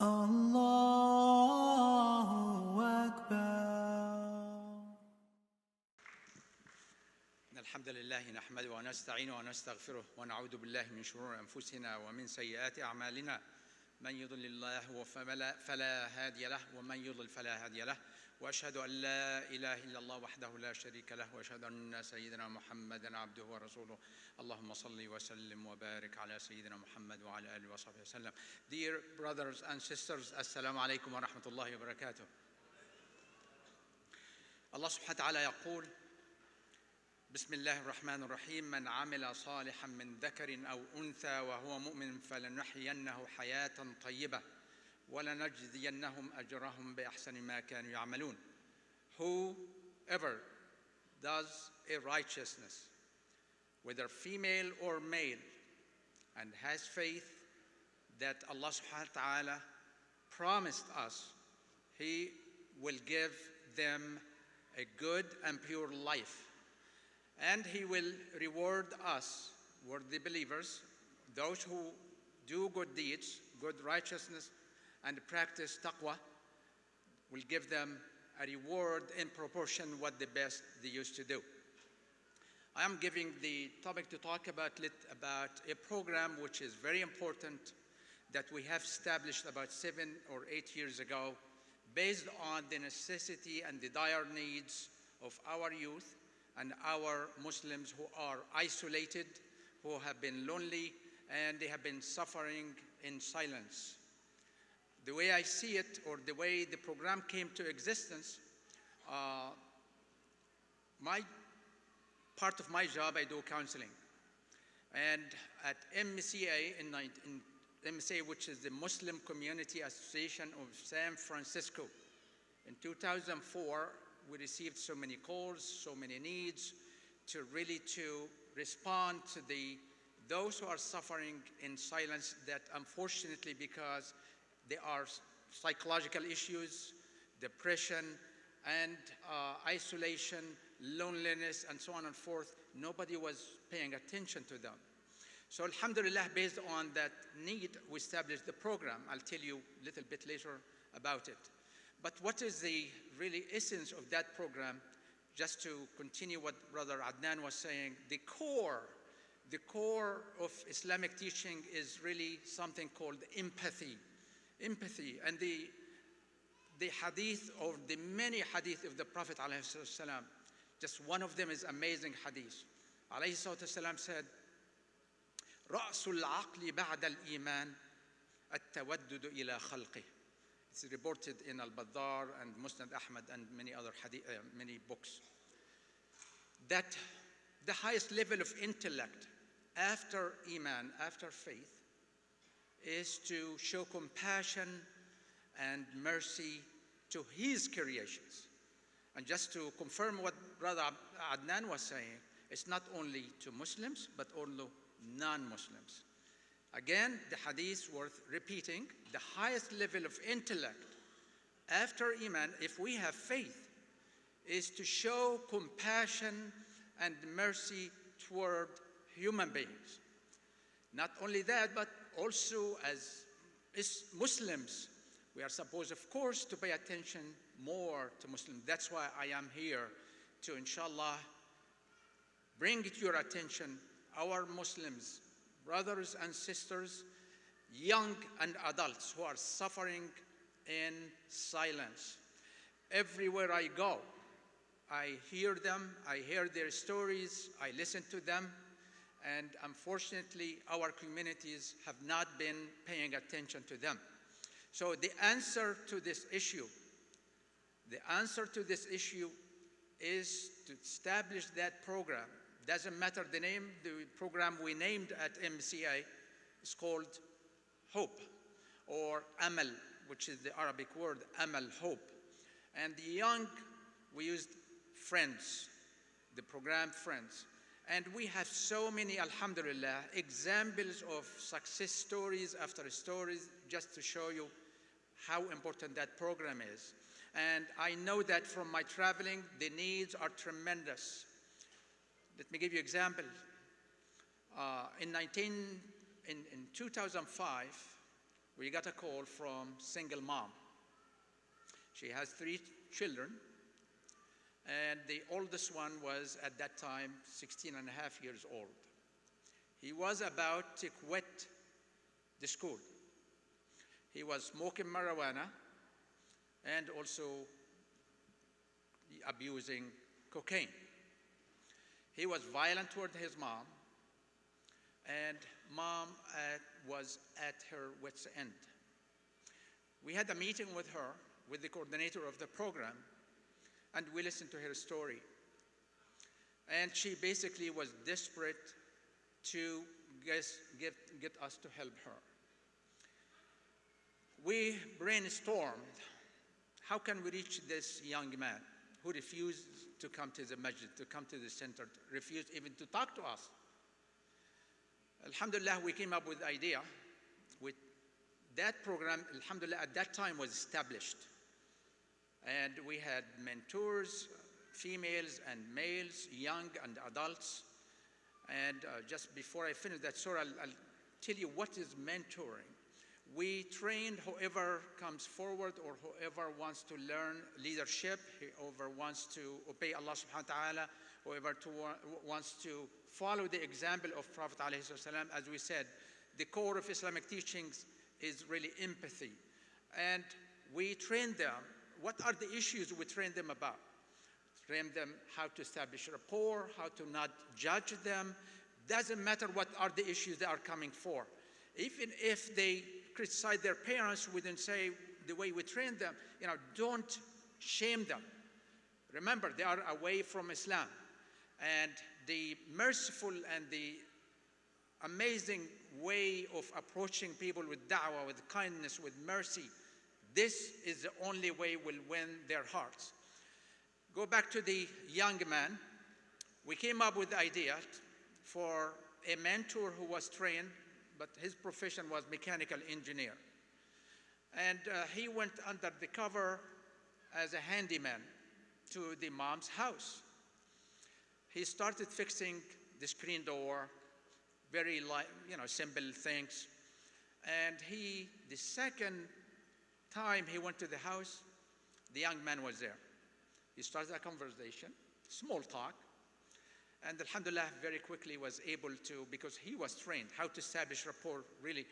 Allahu Akbar. الحمد لله نحمده ونستعينه ونستغفره ونعوذ بالله من شرور أنفسنا ومن سيئات أعمالنا من يضلل الله فلا هادي له ومن يضلل فلا هادي له وأشهد أن لا إله إلا الله وحده لا شريك له وأشهد أن سيدنا محمدًا عبده ورسوله اللهم صل وسلم وبارك على سيدنا محمد وعلى آله وصحبه وسلم. Dear brothers and sisters, Assalamu alaikum wa rahmatullahi wa barakatuh. Allah subhanahu wa ta'ala يقول بسم الله الرحمن الرحيم من عمل صالحا من ذكر أو أنثى وهو مؤمن فلنحيينه حياة طيبة ولنجزينهم أجرهم بأحسن ما كانوا يعملون. Whoever does a righteousness, whether female or male, and has faith that Allah subhanahu wa ta'ala promised us, He will give them a good and pure life. And He will reward us, worthy believers, those who do good deeds, good righteousness, and practice taqwa, will give them a reward in proportion what the best they used to do. I am giving the topic to talk about a program which is very important that we have established about 7 or 8 years ago based on the necessity and the dire needs of our youth and our Muslims who are isolated, who have been lonely, and they have been suffering in silence. The way I see it, or the way the program came to existence, part of my job, I do counseling. And at MCA, MCA, which is the Muslim Community Association of San Francisco, in 2004, we received so many calls, so many needs to respond to those who are suffering in silence, that unfortunately, because there are psychological issues, depression, and isolation, loneliness, and so on and forth, nobody was paying attention to them. So alhamdulillah, based on that need, we established the program. I'll tell you a little bit later about it. But what is the really essence of that program? Just to continue what Brother Adnan was saying, the core of Islamic teaching is really something called empathy. Empathy, and the hadith, or the many hadith of the Prophet ﷺ, just one of them is amazing hadith. ﷺ said, رأس العقل بعد الإيمان التودد إلى خلقه. It's reported in Al-Baddar and Musnad Ahmad and many other many books. That the highest level of intellect after Iman, after faith, is to show compassion and mercy to His creations. And just to confirm what Brother Adnan was saying, it's not only to Muslims, but also non-Muslims. Again, the hadith worth repeating, the highest level of intellect after Iman, if we have faith, is to show compassion and mercy toward human beings. Not only that, but also as Muslims, we are supposed, of course, to pay attention more to Muslims. That's why I am here to, inshallah, bring to your attention our Muslims, brothers and sisters, young and adults who are suffering in silence. Everywhere I go, I hear them, I hear their stories, I listen to them, and unfortunately, our communities have not been paying attention to them. So the answer to this issue is to establish that program. Doesn't matter the name, the program we named at MCA is called Hope, or Amal, which is the Arabic word, Amal, hope. And the young, we used Friends, the program Friends. And we have so many, alhamdulillah, examples of success stories after stories, just to show you how important that program is. And I know that from my traveling, the needs are tremendous. Let me give you an example. In 2005, we got a call from single mom. She has 3 children, and the oldest one was at that time 16 and a half years old. He was about to quit the school. He was smoking marijuana and also abusing cocaine. He was violent toward his mom, and mom was at her wit's end. We had a meeting with her, with the coordinator of the program, and we listened to her story. And she basically was desperate to get us to help her. We brainstormed, how can we reach this young man who refused to come to the masjid, to come to the center, refused even to talk to us? Alhamdulillah, we came up with the idea. With that program, alhamdulillah, at that time was established. And we had mentors, females and males, young and adults. And just before I finish that story, I'll tell you what is mentoring. We trained whoever comes forward or whoever wants to learn leadership, whoever wants to obey Allah subhanahu wa ta'ala, whoever wants to follow the example of Prophet alayhi salam. As we said, the core of Islamic teachings is really empathy. And we train them. What are the issues we train them about? Train them how to establish rapport, how to not judge them. Doesn't matter what are the issues they are coming for. Even if they criticize their parents, we didn't say the way we train them, don't shame them. Remember, they are away from Islam. And the merciful and the amazing way of approaching people with da'wah, with kindness, with mercy, this is the only way we'll win their hearts. Go back to the young man. We came up with the idea for a mentor who was trained, but his profession was mechanical engineer. And he went under the cover as a handyman to the mom's house. He started fixing the screen door, very simple things. And the second time he went to the house, the young man was there. He started a conversation, small talk, and alhamdulillah, very quickly was able to, because he was trained how to establish rapport really,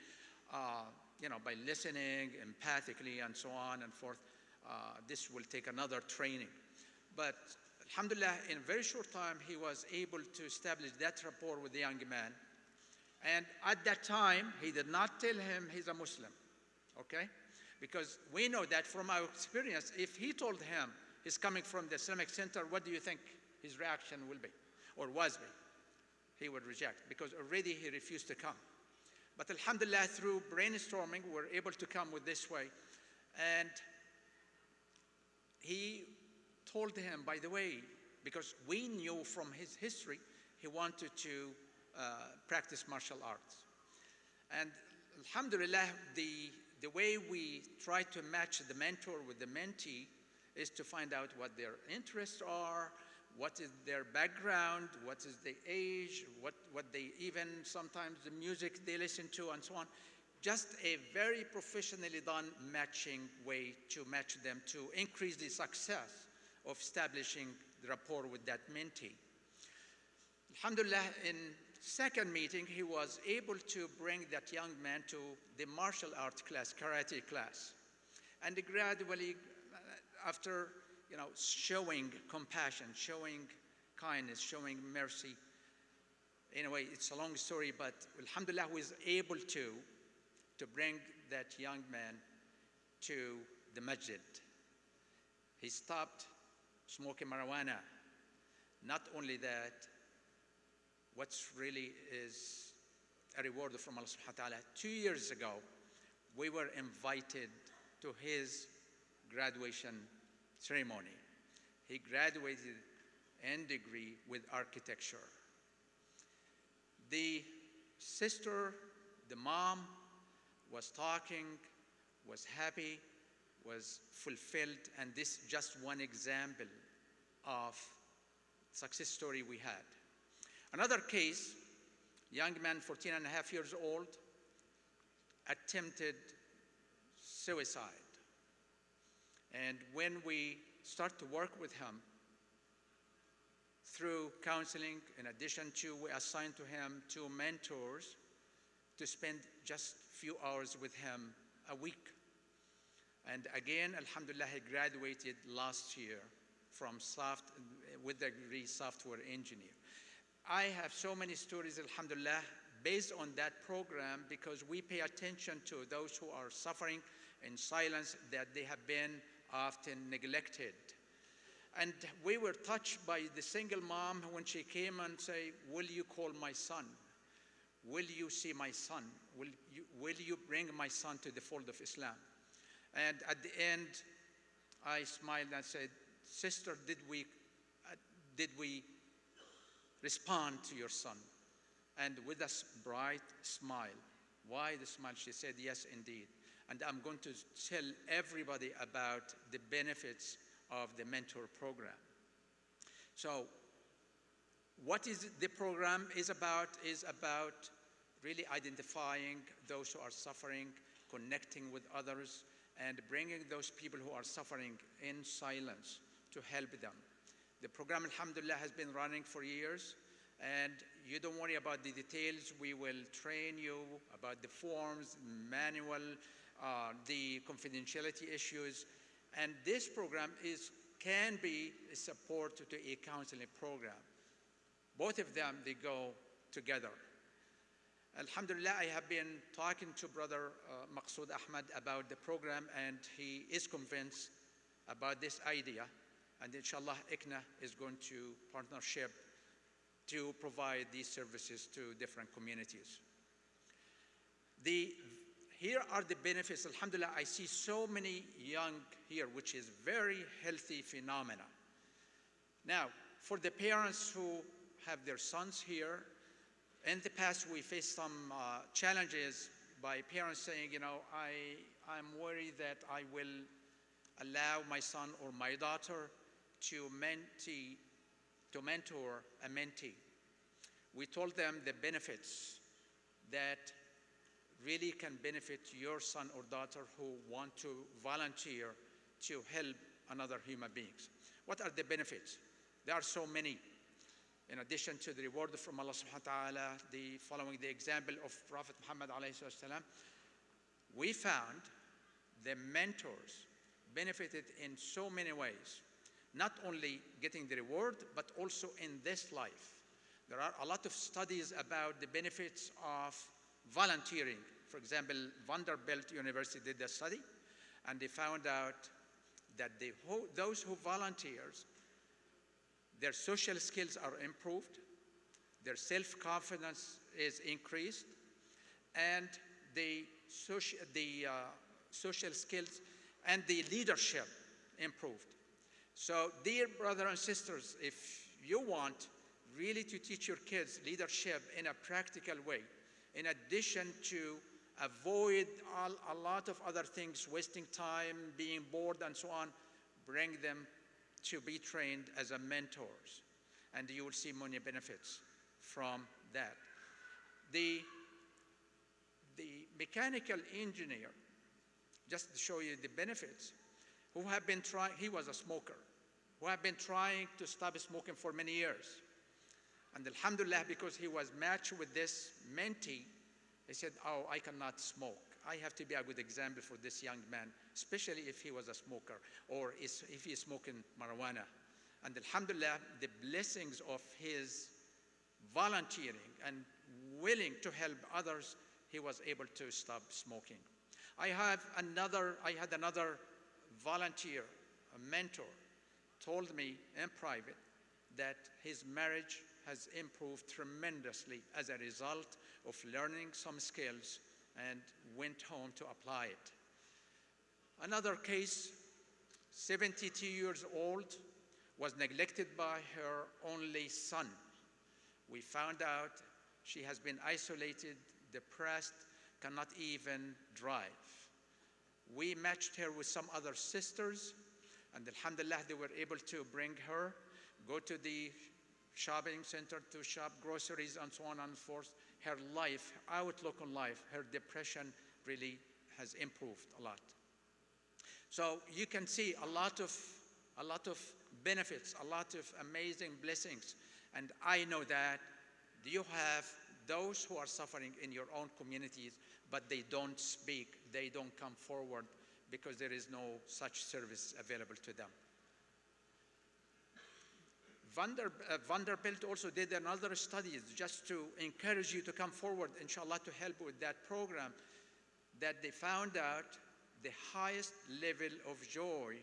by listening empathically and so on and forth. This will take another training. But alhamdulillah, in a very short time, he was able to establish that rapport with the young man. And at that time, he did not tell him he's a Muslim, okay? Because we know that from our experience, if he told him he's coming from the Islamic Center, what do you think his reaction will be, or was be? He would reject, because already he refused to come. But alhamdulillah, through brainstorming, we were able to come with this way. And he told him, by the way, because we knew from his history, he wanted to practice martial arts. And alhamdulillah, the way we try to match the mentor with the mentee is to find out what their interests are, what is their background, what is the age, what they even sometimes the music they listen to and so on. Just a very professionally done matching way to match them to increase the success of establishing the rapport with that mentee. Alhamdulillah, in second meeting, he was able to bring that young man to the martial arts class, karate class. And gradually, after showing compassion, showing kindness, showing mercy, anyway, it's a long story, but alhamdulillah, he was able to bring that young man to the masjid. He stopped smoking marijuana. Not only that, what's really is a reward from Allah subhanahu wa ta'ala. 2 years ago, we were invited to his graduation ceremony. He graduated in degree with architecture. The sister, the mom, was talking, was happy, was fulfilled, and this is just one example of success story we had. Another case, young man, 14 and a half years old, attempted suicide. And when we start to work with him through counseling, in addition to, we assigned to him 2 mentors to spend just few hours with him a week. And again, alhamdulillah, he graduated last year from with the degree software engineer. I have so many stories, alhamdulillah, based on that program, because we pay attention to those who are suffering in silence, that they have been often neglected. And we were touched by the single mom when she came and say, will you call my son? Will you see my son? Will you bring my son to the fold of Islam? And at the end, I smiled and said, sister, did we respond to your son? And with a bright smile. Why the smile? She said, yes, indeed. And I'm going to tell everybody about the benefits of the mentor program. So what is the program is about really identifying those who are suffering, connecting with others, and bringing those people who are suffering in silence to help them. The program, alhamdulillah, has been running for years, and you don't worry about the details. We will train you about the forms, manual, the confidentiality issues, and this program can be a support to a counseling program. Both of them, they go together. Alhamdulillah, I have been talking to Brother Maqsood Ahmad about the program, and he is convinced about this idea. And inshallah, ICNA is going to partnership to provide these services to different communities. Here are the benefits. Alhamdulillah, I see so many young here, which is very healthy phenomena. Now, for the parents who have their sons here, in the past we faced some challenges by parents saying, I'm worried that I will allow my son or my daughter to mentor a mentee. We told them the benefits that really can benefit your son or daughter who want to volunteer to help another human beings. What are the benefits? There are so many. In addition to the reward from Allah subhanahu wa ta'ala, following the example of Prophet Muhammad alayhi salam, we found the mentors benefited in so many ways, not only getting the reward, but also in this life. There are a lot of studies about the benefits of volunteering. For example, Vanderbilt University did a study, and they found out that those who volunteers, their social skills are improved, their self-confidence is increased, and the social skills and the leadership improved. So, dear brothers and sisters, if you want really to teach your kids leadership in a practical way, in addition to avoid a lot of other things, wasting time, being bored, and so on, bring them to be trained as a mentors, and you will see many benefits from that. The mechanical engineer, just to show you the benefits, who have been trying, he was a smoker, who have been trying to stop smoking for many years. And alhamdulillah, because he was matched with this mentee, he said, oh, I cannot smoke. I have to be a good example for this young man, especially if he was a smoker or if he is smoking marijuana. And alhamdulillah, the blessings of his volunteering and willing to help others, he was able to stop smoking. I had another volunteer, a mentor, told me in private that his marriage has improved tremendously as a result of learning some skills and went home to apply it. Another case, 72 years old, was neglected by her only son. We found out she has been isolated, depressed, cannot even drive. We matched her with some other sisters, and alhamdulillah, they were able to bring her, go to the shopping center to shop groceries and so on and so forth. Her life, outlook on life, her depression really has improved a lot. So you can see a lot of benefits, a lot of amazing blessings. And I know that you have those who are suffering in your own communities, but they don't speak, they don't come forward because there is no such service available to them. Vanderbilt also did another study just to encourage you to come forward, inshallah, to help with that program, that they found out the highest level of joy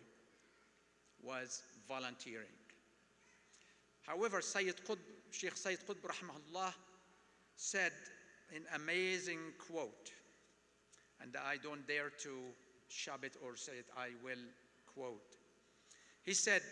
was volunteering. However, Sheikh Sayyid Qutb rahimahullah said an amazing quote, and I don't dare to shove it or say it, I will quote. He said,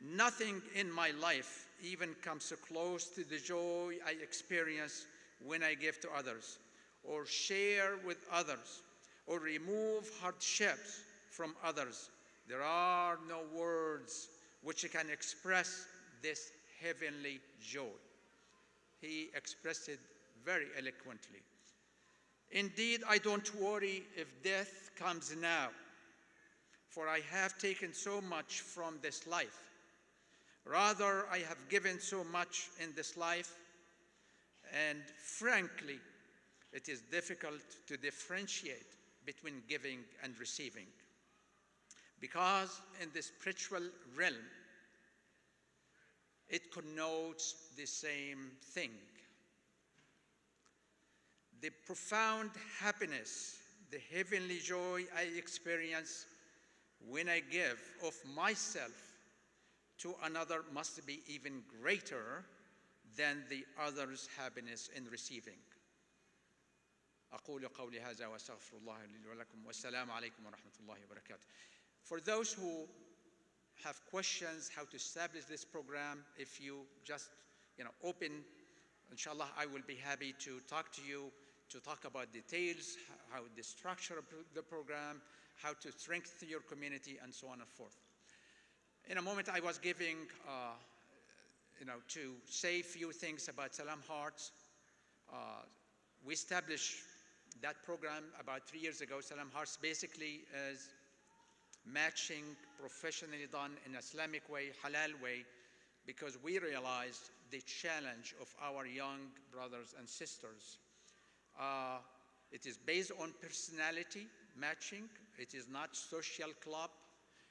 "Nothing in my life even comes so close to the joy I experience when I give to others, or share with others, or remove hardships from others. There are no words which can express this heavenly joy." He expressed it very eloquently. "Indeed, I don't worry if death comes now, for I have taken so much from this life. Rather, I have given so much in this life, and frankly, it is difficult to differentiate between giving and receiving, because in the spiritual realm, it connotes the same thing. The profound happiness, the heavenly joy I experience when I give of myself to another must be even greater than the other's happiness in receiving. أقول قولي هذا وأستغفر الله لي ولكم والسلام عليكم ورحمة الله وبركاته. For those who have questions how to establish this program, if you just open, inshallah, I will be happy to talk to you, to talk about details, how the structure of the program, how to strengthen your community, and so on and forth. In a moment, I was giving, to say a few things about Salam Hearts. We established that program about 3 years ago. Salam Hearts basically is matching professionally done in Islamic way, halal way, because we realized the challenge of our young brothers and sisters. It is based on personality matching. It is not social club.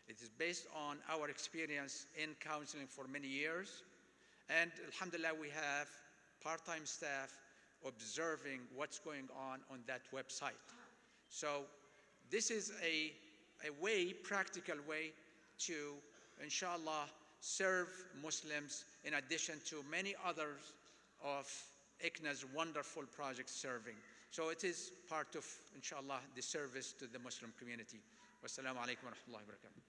It is based on our experience in counseling for many years. And alhamdulillah, we have part-time staff observing what's going on that website. So this is a practical way to, inshallah, serve Muslims in addition to many others of ICNA's wonderful projects serving. So it is part of, inshallah, the service to the Muslim community. Wassalamu alaikum wa rahmatullahi wa barakatuh.